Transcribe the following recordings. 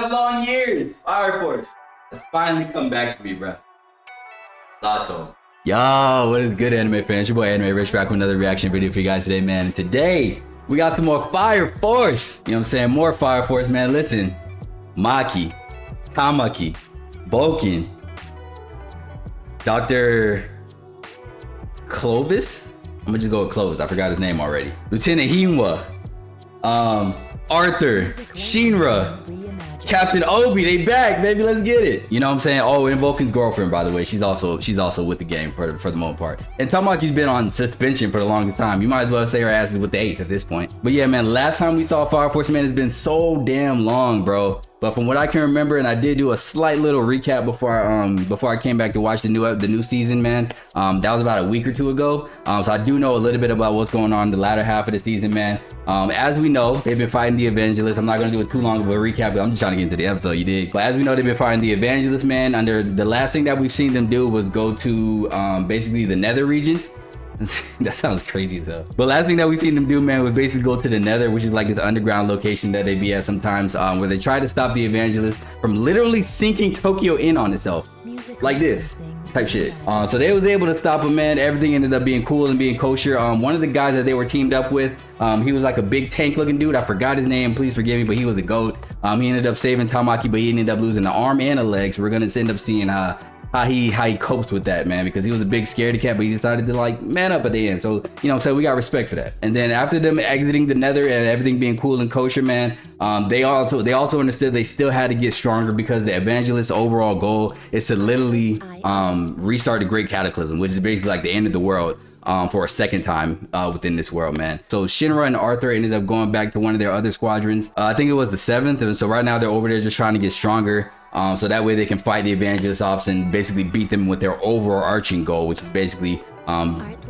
5 long years. Fire Force. It's finally come back to me, bro. Lato. Yo, what is good, anime fans? Your boy Anime Rich back with another reaction video for you guys today, man. And today, we got some more Fire Force. You know what I'm saying? More Fire Force, man. Listen. Maki, Tamaki, Vulcan, Dr. Clovis? I'm gonna just go with Clovis. I forgot his name already. Lieutenant Hinwa, Arthur, Shinra, Captain Obi, they back, baby. Let's get it. You know what I'm saying? Oh, and Vulcan's girlfriend, by the way, she's also with the game for the most part. And Tamaki's been on suspension for the longest time. You might as well say her ass is with the 8th at this point. But yeah, man, last time we saw Fire Force, man, it's been so damn long, bro. But from what I can remember, and I did do a slight little recap before I came back to watch the new season, man. That was about a week or two ago. So I do know a little bit about what's going on in the latter half of the season, man. As we know, they've been fighting the Evangelists. I'm not gonna do it too long of a recap, but I'm just trying to get into the episode, you dig? But as we know, they've been fighting the Evangelists, man. Under the last thing that we've seen them do was go to basically the Nether region. That sounds crazy as hell. But last thing that we've seen them do, man, was basically go to the Nether, which is like this underground location that they be at sometimes, where they try to stop the Evangelists from literally sinking Tokyo in on itself. Like this type shit. So they was able to stop him, man. Everything ended up being cool and being kosher. One of the guys that they were teamed up with, he was like a big tank looking dude. I forgot his name, please forgive me, but he was a goat. He ended up saving Tamaki, but he ended up losing an arm and a leg. So we're gonna end up seeing how he copes with that, man, because he was a big scaredy cat, but he decided to like man up at the end. So, you know what I'm saying, we got respect for that. And then after them exiting the Nether and everything being cool and kosher, man, they also understood they still had to get stronger, because the Evangelist's overall goal is to literally restart the Great Cataclysm, which is basically like the end of the world. For a second time within this world, man. So Shinra and Arthur ended up going back to one of their other squadrons. I think it was the 7th. And so right now they're over there just trying to get stronger. So that way they can fight the Evangelist ops and basically beat them with their overarching goal, which is basically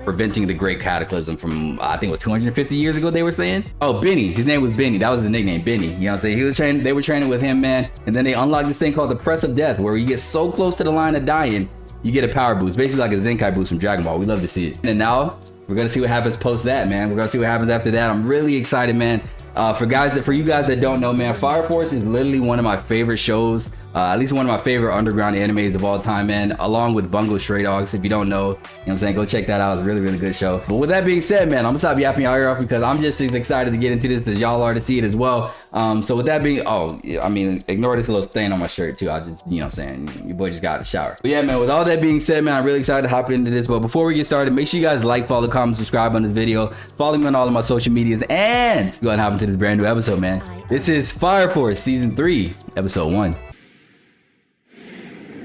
preventing the Great Cataclysm from, I think it was 250 years ago, they were saying. Oh, Benny. His name was Benny. That was the nickname, Benny. You know what I'm saying? He was training, they were training with him, man. And then they unlocked this thing called the Press of Death, where you get so close to the line of dying, you get a power boost, basically like a Zenkai boost from Dragon Ball. We love to see it. And now we're gonna see what happens post that, man. We're gonna see what happens after that. I'm really excited, man. For you guys that don't know, man, Fire Force is literally one of my favorite shows, at least one of my favorite underground animes of all time, man, along with Bungo Stray Dogs. If you don't know, you know what I'm saying, go check that out. It's a really, really good show. But with that being said, man, I'm gonna stop yapping y'all ear off, because I'm just as excited to get into this as y'all are to see it as well. So with that being, I mean, ignore this little stain on my shirt too. I just, you know what I'm saying, your boy just got out of the shower. But yeah, man, with all that being said, man, I'm really excited to hop into this. But before we get started, make sure you guys like, follow, comment, subscribe on this video. Follow me on all of my social medias, and go ahead and hop into this brand new episode, man. This is Fire Force Season 3, Episode 1.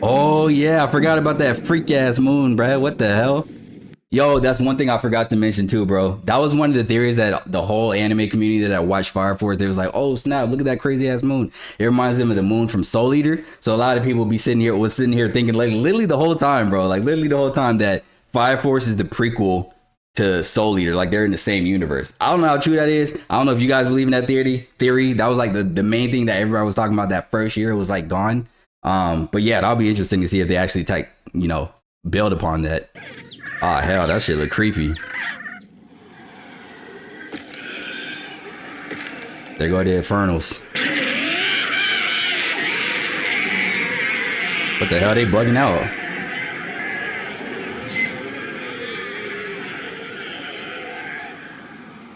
Oh yeah, I forgot about that freak ass moon, bruh. What the hell? Yo, that's one thing I forgot to mention too, bro. That was one of the theories that the whole anime community that watched Fire Force, they was like, oh snap, look at that crazy ass moon. It reminds them of the moon from Soul Eater. So a lot of people was sitting here thinking, like, literally the whole time, bro, like literally the whole time, that Fire Force is the prequel to Soul Eater, like they're in the same universe. I don't know how true that is. I don't know if you guys believe in that theory. That was like the main thing that everybody was talking about that first year. It was like gone. But yeah, that'll be interesting to see if they actually build upon that. Oh hell, that shit look creepy. There go the Infernals. What the hell, they bugging out?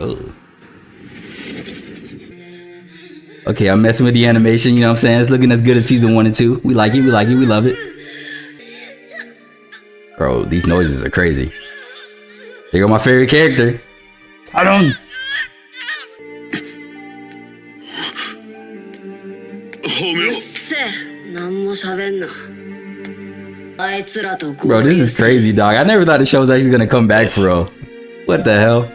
Oh. Okay, I'm messing with the animation, you know what I'm saying? It's looking as good as season 1 and 2. We like it, we like it, we love it. Bro, these noises are crazy. There go my favorite character. I don't. Bro, this is crazy, dog. I never thought the show was actually gonna come back for real. What the hell?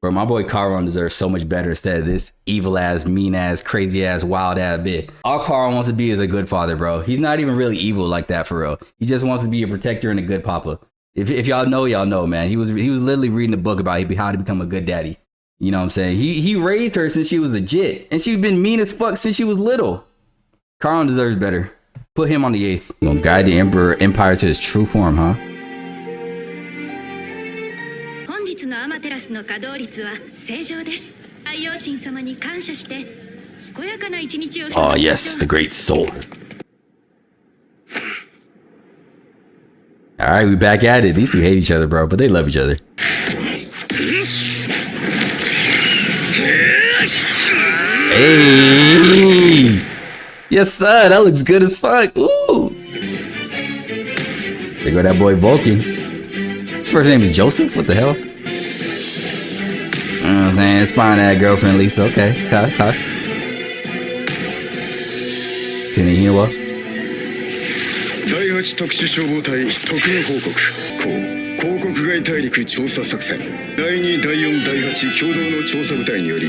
Bro, my boy Karon deserves so much better instead of this evil ass, mean ass, crazy ass, wild ass bit. All Karon wants to be is a good father, bro. He's not even really evil like that for real. He just wants to be a protector and a good papa. If y'all know, y'all know, man. He was literally reading a book about how to become a good daddy. You know what I'm saying? He raised her since she was a jit, and she's been mean as fuck since she was little. Karon deserves better. Put him on the 8th. Gonna guide the empire to his true form, huh? 本日のアマテラスの稼働率は正常です。愛用神様に感謝して Oh yes, the great soul. All right, we back at it. These two hate each other, bro, but they love each other. Hey, yes sir, that looks good as fuck. Ooh, there go that boy Vulcan. His first name is Joseph. What the hell? You know what I'm saying? Spying that girlfriend Lisa. Okay. Tenihiwa. 第8特殊消防隊特務報告広告外大陸調査作戦第2第4第8共同の調査部隊により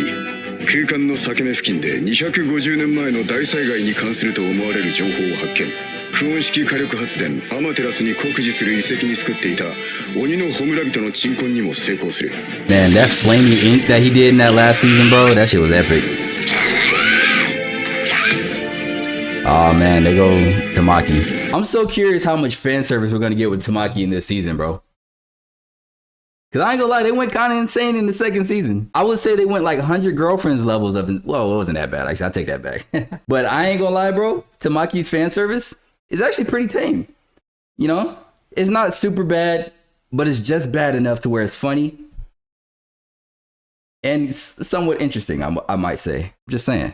空間の裂け目付近で250年前の大災害に関すると思われる情報を発見不穏式火力発電アマテラスに酷似する遺跡に作っていた鬼の焔人の鎮魂にも成功する Man, that flaming ink that he did in that last season, bro, that shit was epic. Oh man, they go Tamaki. I'm so curious how much fan service we're gonna get with Tamaki in this season, bro. Cause I ain't gonna lie, they went kind of insane in the second season. I would say they went like 100 girlfriends levels of, well, it wasn't that bad. Actually, I'll take that back. But I ain't gonna lie, bro. Tamaki's fan service is actually pretty tame. You know, it's not super bad, but it's just bad enough to where it's funny and somewhat interesting. I might say. Just saying.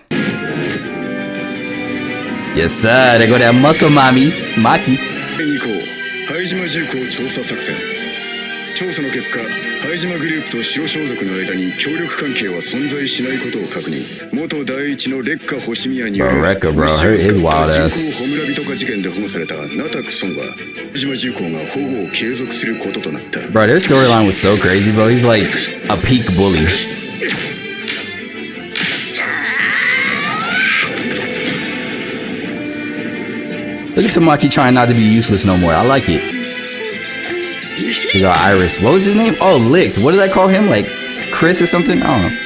Yes, sir. They go that muscle mommy, Maki. 拝島重工調査作戦調査の結果拝島グループと白装束の間に協力関係は存在しないことを確認元第一の烈火星宮による人工焔人化事件で保護されたナタクソンは拝島重工が保護を継続することとなった Bro, their storyline was so crazy, bro. He's like a peak bully. Look at Tamaki trying not to be useless no more. I like it. We got Iris. What was his name? Oh, Licked. What did I call him? Like Chris or something? I don't know.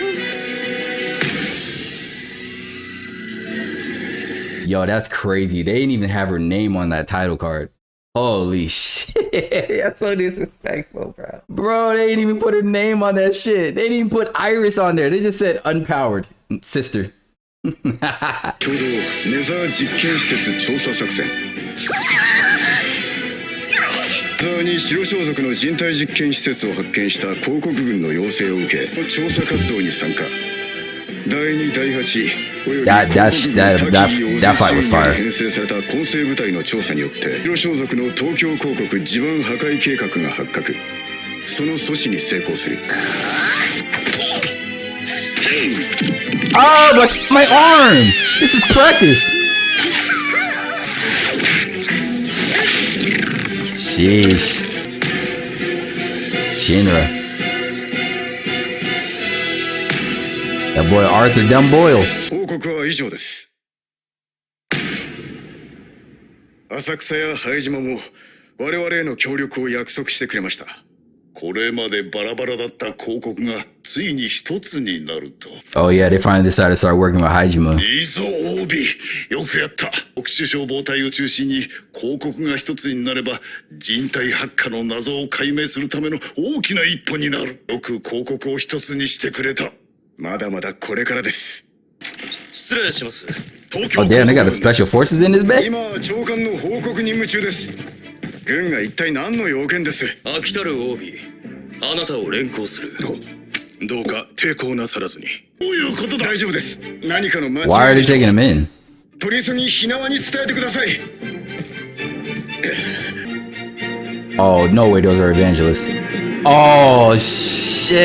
Yo, that's crazy. They didn't even have her name on that title card. Holy shit. That's so disrespectful, bro. Bro, they didn't even put her name on that shit. They didn't even put Iris on there. They just said unpowered sister. 共同ネザー実験施設調査作戦ネザーに白装束の人体実験施設を発見した広告軍の要請を受け調査活動に参加第2第8およびthat fight was fire 編成された混成部隊の調査によって白装束の東京広告地盤破壊計画が発覚その阻止に成功する Oh, my arm! This is practice! Sheesh. Shinra. That boy Arthur Dumb Boyle. 報告は以上です。浅草や拝島も我々への協力を約束してくれました。これまでバラバラだった広告がついに一つになると。Oh yeah, they finally decided to start working with Hajima. いいぞ、OB。よくやった。特殊消防隊を中心に広告が一つになれば人体発火の謎を解明するための大きな一歩になる。よく広告を一つにしてくれた。まだまだこれからです。失礼します。Oh damn, they got the special forces in this bed? 今、長官の報告任務中です。軍が一体何の要件です？飽きたる OB、あなたを連行する。どうか抵抗なさらずに。どういうことだ？大丈夫です。何かの間違い。Why are they taking him in? 取り急ぎひなわに伝えてください。Oh no way, those are evangelists. Oh shit,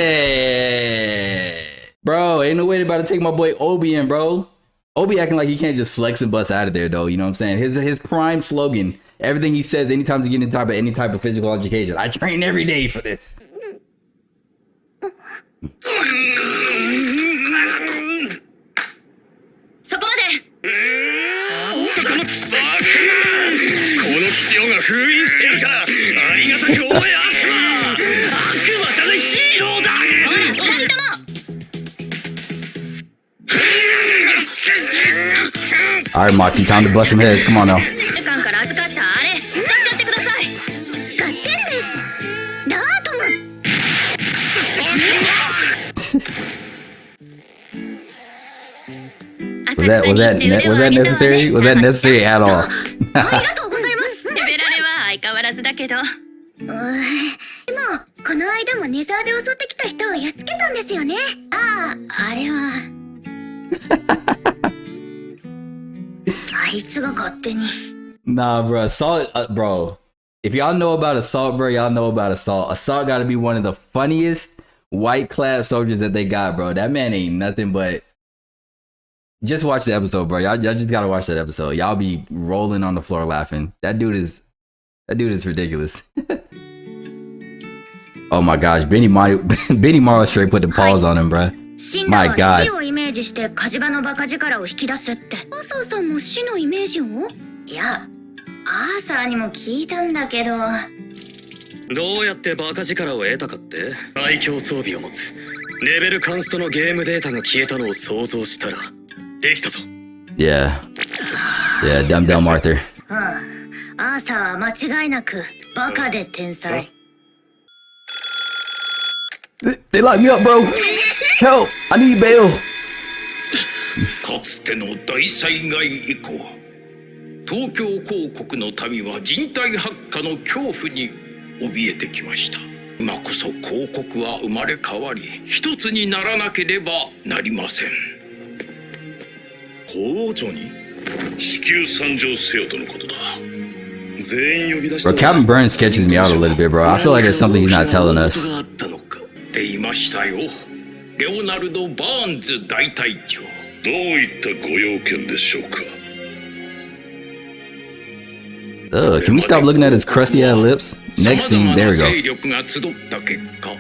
bro! Ain't no way they about to take my boy Obi in, bro. Obi acting like he can't just flex and bust out of there, though. You know what I'm saying? His prime slogan. Everything he says, anytime he's getting into any type of physical education, I train every day for this. そこまで。このクソ悪魔、この基地が封印してやるからありがたく思え悪魔。悪魔じゃないヒーローだ。ほら、二人とも。All right, Maki, time to bust some heads. Come on now. から預かったあれ使っちゃってください。使ってんです。ダートマン。that necessary? Was that necessary at all? ありがとうございます。ベラレは相変わらずだけど。でもこの間もネザーで襲ってきた人をやっつけたんですよね。あれはあいつが勝手に。Nah, bro. Assault, bro. If y'all know about Assault, bro, y'all know about Assault. Assault got to be one of the funniest white-clad soldiers that they got, bro. That man ain't nothing but. Just watch the episode, bro. Y'all just gotta watch that episode. Y'all be rolling on the floor laughing. That dude is ridiculous. Oh my gosh, Benny Marlow straight put the paws on him, bro. My God. 死をイメージして火事場のバカ力を引き出すって。アーサーさんも死のイメージを？いや、アーサーにも聞いたんだけど。どうやってバカ力を得たかって？最強装備を持つ。レベルカンストのゲームデータが消えたのを想像したらできたぞ。Yeah, dumb Arthur. アーサーは間違いなくバカで天才。They locked me up, bro. Help! I need bail. かつての大災害以降、東京広告の民は人体発火の恐怖に怯えてきました。今こそ広告は生まれ変わり、一つにならなければなりません。工場に至急参上せよとのことだ。全員呼び出した。Bro, Captain Burns sketches me out a little bit, bro. I feel like there's something he's not telling us. って言いましたよ。レオナルド・バーンズ大隊長。どういったご用件でしょうか。Can we stop looking at his crusty ass lips? Next scene, there we go. 勢力が集った結果、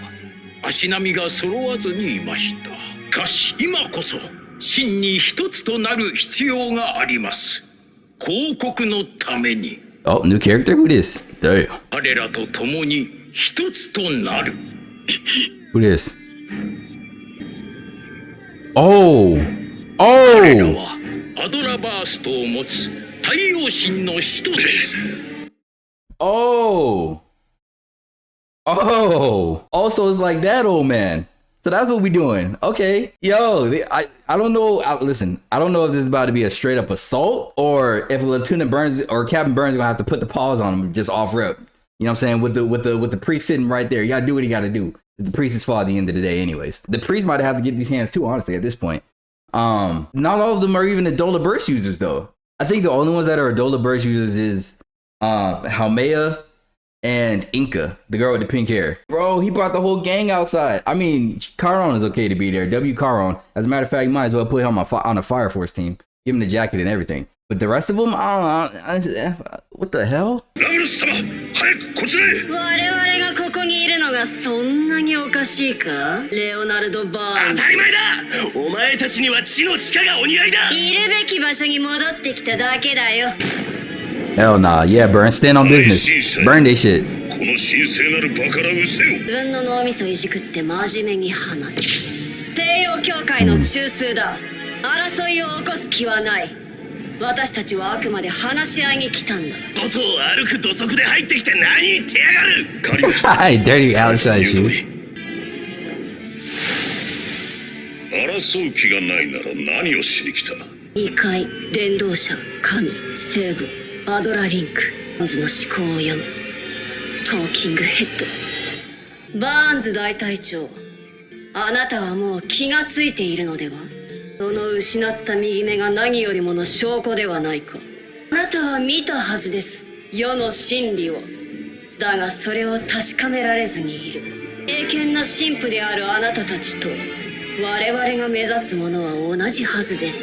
足並みが揃わずにいました。しかし今こそ真に一つとなる必要があります。広告のために。Oh, new character? Who this? Damn. 彼らと共に一つとなる。Who this? Oh! 彼ら Oh! はアドラバーストを持つ太陽神の使徒です。Oh! Oh! Also, it's like that, old man. So that's what we doing. Okay. Yo, I don't know. Listen, I don't know if this is about to be a straight up assault or if Lieutenant Burns or Captain Burns are gonna have to put the paws on him just off rip. You know what I'm saying? With the priest sitting right there. You gotta do what you gotta do. The priest's fault at the end of the day, anyways. The priest might have to get these hands too, honestly, at this point. Not all of them are even Adola Burst users though. I think the only ones that are Adola Burst users is Haumea and Inca, the girl with the pink hair. Bro, he brought the whole gang outside. I mean, Charon is okay to be there. W. Charon. As a matter of fact, you might as well put him on a Fire Force team. Give him the jacket and everything. But the rest of them, I don't know. What the hell? ラムロス様、早くこちらへ。我々がここにいるのがそんなにおかしいか？レオナルド・バーンズ。当たり前だ。お前たちには地の地下がお似合いだ。いるべき場所に戻ってきただけだよ。Hell nah. Yeah, Burn, stand on business. Burn they shit. この神聖なるバカラうせよ。運の脳みそいじくって真面目に話す。帝王教会の中枢だ。争いを起こす気はない。私たちはあくまで話し合いに来たんだ。外を歩く土足で入ってきて何言ってやがる。カリバ。Dirty outside shoes. 争う気がないなら何をしに来た。異界、伝道者、神、聖具、アドラリンク、バーンズの思考を読む。トーキングヘッド。バーンズ大隊長、あなたはもう気がついているのでは？その失った右目が何よりもの証拠ではないか。あなたは見たはずです。世の真理を。だがそれを確かめられずにいる。敬虔な神父であるあなたたちと我々が目指すものは同じはずです。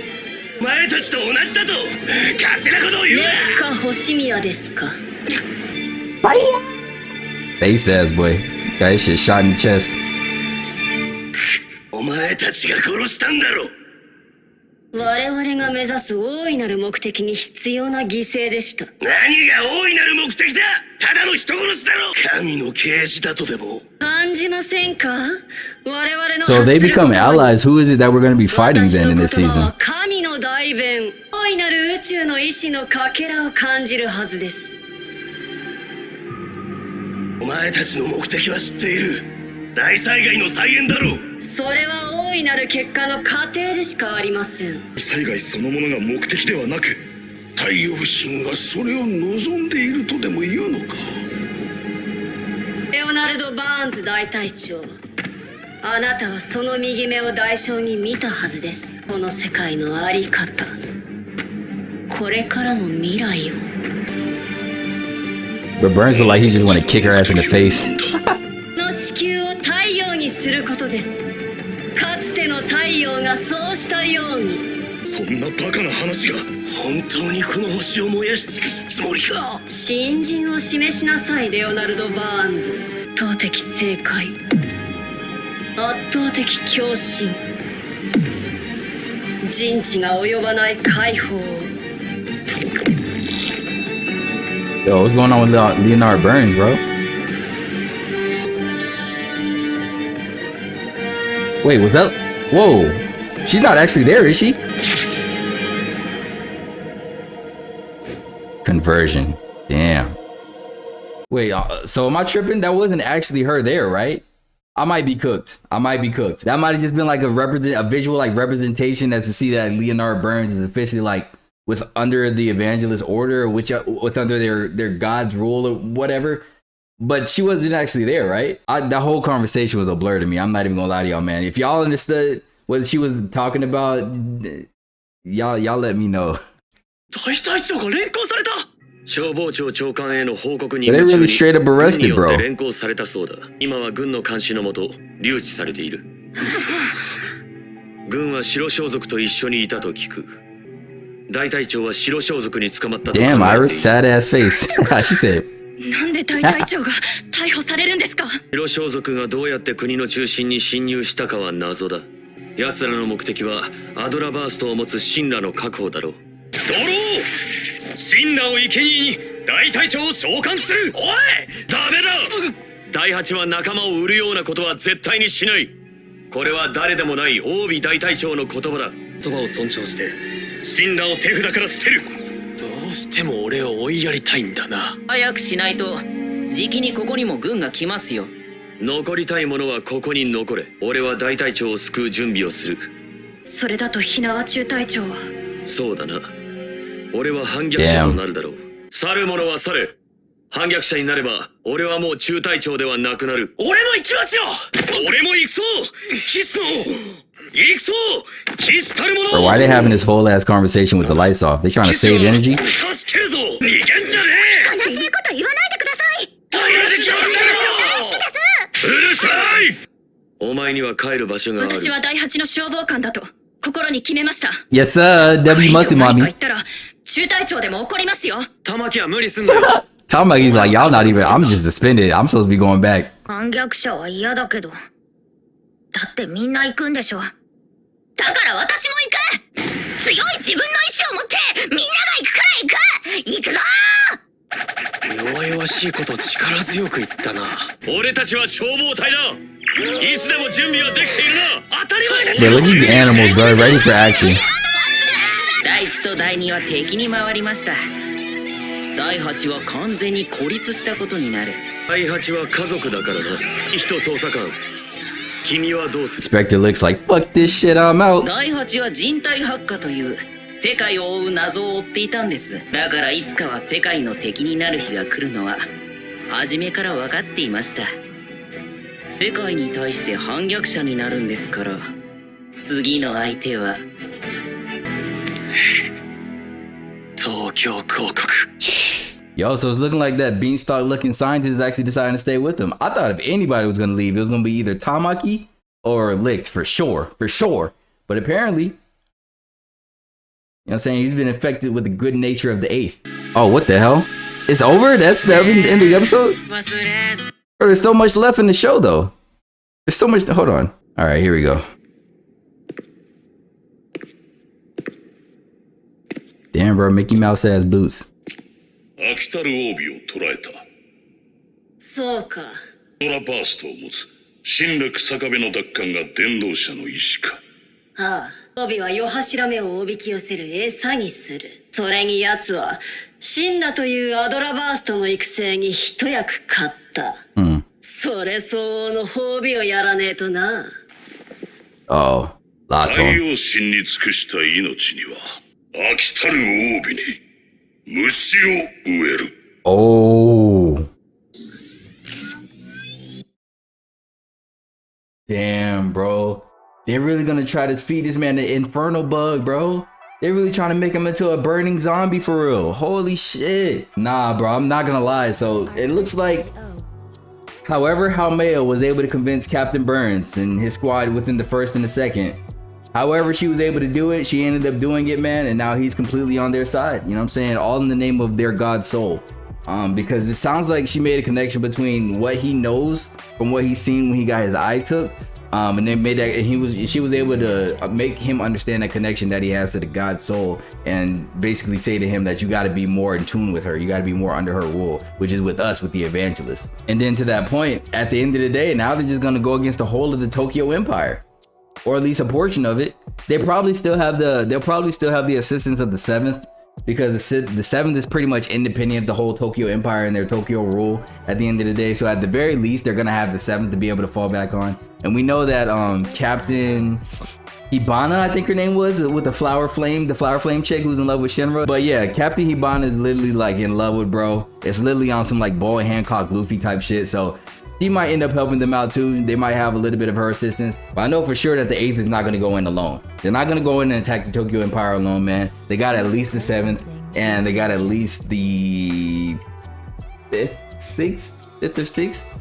お前たちと同じだと勝手なことを言うな。烈火星宮ですか。Face ass boy. Got his shit shot in the chest. お前たちが殺したんだろ。我々が目指す大いなる目的に必要な犠牲でした。何が大いなる目的だ。ただの人殺しだろ。神の啓示だとでも感じませんか？我々の So they become allies. Who is it that we're going to be fighting then in this season? 神の代弁、大いなる宇宙の意志のかけらを感じるはずです。お前たちの目的は知っている。大災害の再現だろう。それは大いなる結果の過程でしかありません。災害そのものが目的ではなく、太陽神がそれを望んでいるとでも言うのか。レオナルド・バーンズ大隊長、あなたはその右目を代償に見たはずです。この世界のあり方、これからの未来を。 But Burns look like he just want to kick her ass in the face. の地球を太陽にすることです。かつての太陽がそうしたように。そんなバカな話が。本当にこの星を燃やし尽くすつもりか。新人を示しなさい、レオナルド・バーンズ。圧倒的正解、圧倒的狂信、人知が及ばない解放を。 Yo, what's going on with Leonard Burns, bro? Wait, was that? Whoa, she's not actually there, is she? Conversion. Damn. Wait, so am I tripping? That wasn't actually her there, right? I might be cooked. I might be cooked. That might have just been like a visual like representation as to see that Leonard Burns is officially like with under the evangelist order, or which with under their God's rule or whatever. But she wasn't actually there, right? That whole conversation was a blur to me. I'm not even gonna lie to y'all, man. If y'all understood what she was talking about, y'all let me know. 大隊長が連行された。消防庁長官への報告に They really straight up arrested, bro. 連行されたそうだ。今は軍の監視のもと留置されている。軍は白装束と一緒にいたと聞く。大隊長は白装束に捕まったと。Damn, Iris, sad ass face. She said. なんで大隊長が逮捕されるんですか？白装束がどうやって国の中心に侵入したかは謎だ。奴らの目的はアドラバーストを持つ神羅の確保だろう。ドロー！神羅を生贄に大隊長を召喚する。おい！ダメだ！第八は仲間を売るようなことは絶対にしない。これは誰でもないオービ大隊長の言葉だ。言葉を尊重して神羅を手札から捨てる。どうしても俺を追いやりたいんだな。早くしないとじきにここにも軍が来ますよ。残りたい者はここに残れ。俺は大隊長を救う準備をする。それだと火縄中隊長は。そうだな。俺は反逆者となるだろう。去る者は去れ。反逆者になれば俺はもう中隊長ではなくなる。俺も行きますよ。俺も行くぞ。キスの行くぞ。キスたる者。Bro, why are they having this whole ass conversation with the lights off? They trying to save energy? 助けるぞ。逃げんじゃねえ。悲しいこと言わないでください。うるさい。お前には帰る場所がある。私は第八の消防官だと心に決めました。 Yes, sir. W must, 何か mommy. 言ったら中隊長でも怒りますよ。玉木は無理すんなよ。Tamaki's like, y'all not even, I'm just suspended. I'm supposed to be going back. 反逆者は嫌だけど。だってみんな行くんでしょ。だから私も行く。強い自分の意志を持ってみんなが行くから行く。行くぞー。弱々しいこと力強く言ったな。俺たちは消防隊だ。いつでも準備はできているな。当たり前だ。 But look at the animals, bro. Ready for action. 第一と第二は敵に回りました。第八は完全に孤立したことになる。第八は家族だからな。人捜査官。君はどうする？ Spectre looks like, fuck this shit, I'm out. 第八は人体発火という世界を覆う謎を追っていたんです。だからいつかは世界の敵になる日が来るのは初めから分かっていました。世界に対して反逆者になるんですから、次の相手は東京広告。 Yo, so it's looking like that beanstalk looking scientist is actually deciding to stay with him. I thought if anybody was going to leave, it was going to be either Tamaki or Lix for sure. But apparently, you know what I'm saying? He's been infected with the good nature of the eighth. Oh, what the hell? It's over? That's the end of the episode? Bro, there's so much left in the show, though. There's so much. Hold on. All right, here we go. Damn, bro, Mickey Mouse has boots. 飽きたる帯を捉えた。そうか。ドラバーストを持つ新楽坂部の奪還が伝道者の意志か。ああ、帯は夜柱目をおびき寄せる餌にする。それに奴は神羅というアドラバーストの育成に一役買った。それ相応の褒美をやらねえとな。Oh, 太 Lato. 陽神に尽くした命には飽きたる帯に虫を植える。 Oh. Damn, bro. They're really gonna try to feed this man the infernal bug, bro. They're really trying to make him into a burning zombie for real. Holy shit. Nah, bro, I'm not gonna lie. So it looks like however Haumea was able to convince Captain Burns and his squad within the first and the second, however she was able to do it, she ended up doing it, man, and now he's completely on their side. You know what I'm saying? All in the name of their god soul. Because it sounds like she made a connection between what he knows from what he's seen when he got his eye took, and then made that, and she was able to make him understand that connection that he has to the god soul, and basically say to him that you got to be more in tune with her, you got to be more under her rule, which is with us, with the evangelist. And then to that point, at the end of the day, now they're just gonna go against the whole of the Tokyo Empire, or at least a portion of it. They'll probably still have the assistance of the seventh, because the seventh is pretty much independent of the whole Tokyo Empire and their Tokyo rule at the end of the day. So at the very least, they're gonna have the seventh to be able to fall back on. And we know that Captain Hibana, I think her name was, with the flower flame chick who's in love with Shinra. But yeah, Captain Hibana is literally like in love with bro. It's literally on some like Boy Hancock Luffy type shit. So he might end up helping them out too. They might have a little bit of her assistance, but I know for sure that the eighth is not going to go in alone. They're not going to go in and attack the Tokyo Empire alone, man. They got at least the seventh, and they got at least the fifth or sixth.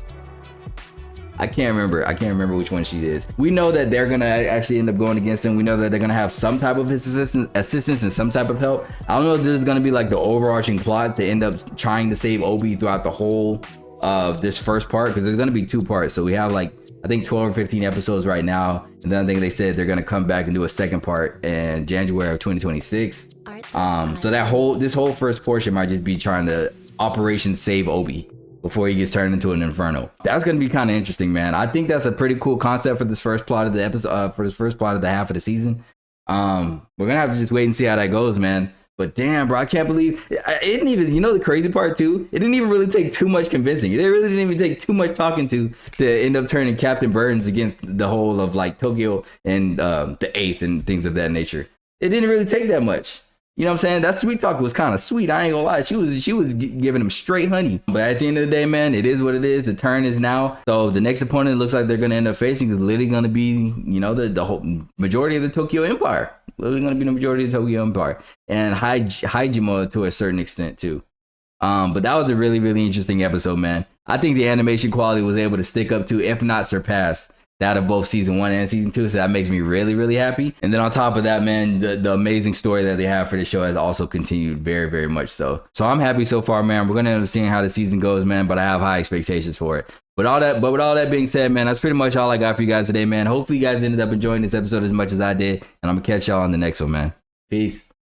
I can't remember which one she is. We know that they're gonna actually end up going against them. We know that they're gonna have some type of assistance and some type of help. I don't know if this is gonna be like the overarching plot to end up trying to save Obi throughout the whole of this first part, because there's going to be two parts. So we have like I think 12 or 15 episodes right now, and then I think they said they're going to come back and do a second part in January of 2026. So this whole first portion might just be trying to Operation Save Obi before he gets turned into an inferno. That's going to be kind of interesting, man. I think that's a pretty cool concept for this first plot of the episode, for this first plot of the half of the season. We're gonna have to just wait and see how that goes, man. But damn, bro, I can't believe it didn't even, you know, the crazy part too, it didn't even really take too much convincing. It really didn't even take too much talking to end up turning Captain Burns against the whole of like Tokyo and the eighth and things of that nature. It didn't really take that much. You know what I'm saying? That sweet talk was kind of sweet. I ain't gonna lie. She was giving him straight honey. But at the end of the day, man, it is what it is. The turn is now. So the next opponent looks like they're gonna end up facing is literally gonna be, you know, the whole majority of the Tokyo Empire. Literally gonna be the majority of the Tokyo Empire and Hajima to a certain extent too. But that was a really, really interesting episode, man. I think the animation quality was able to stick up to, if not surpass, that of both season 1 and season 2, so that makes me really, really happy. And then on top of that, man, the amazing story that they have for the show has also continued very, very much so. So I'm happy so far, man. We're gonna end up seeing how the season goes, man, but I have high expectations for it. With all that being said, man, that's pretty much all I got for you guys today, man. Hopefully you guys ended up enjoying this episode as much as I did, and I'm gonna catch y'all on the next one, man. Peace.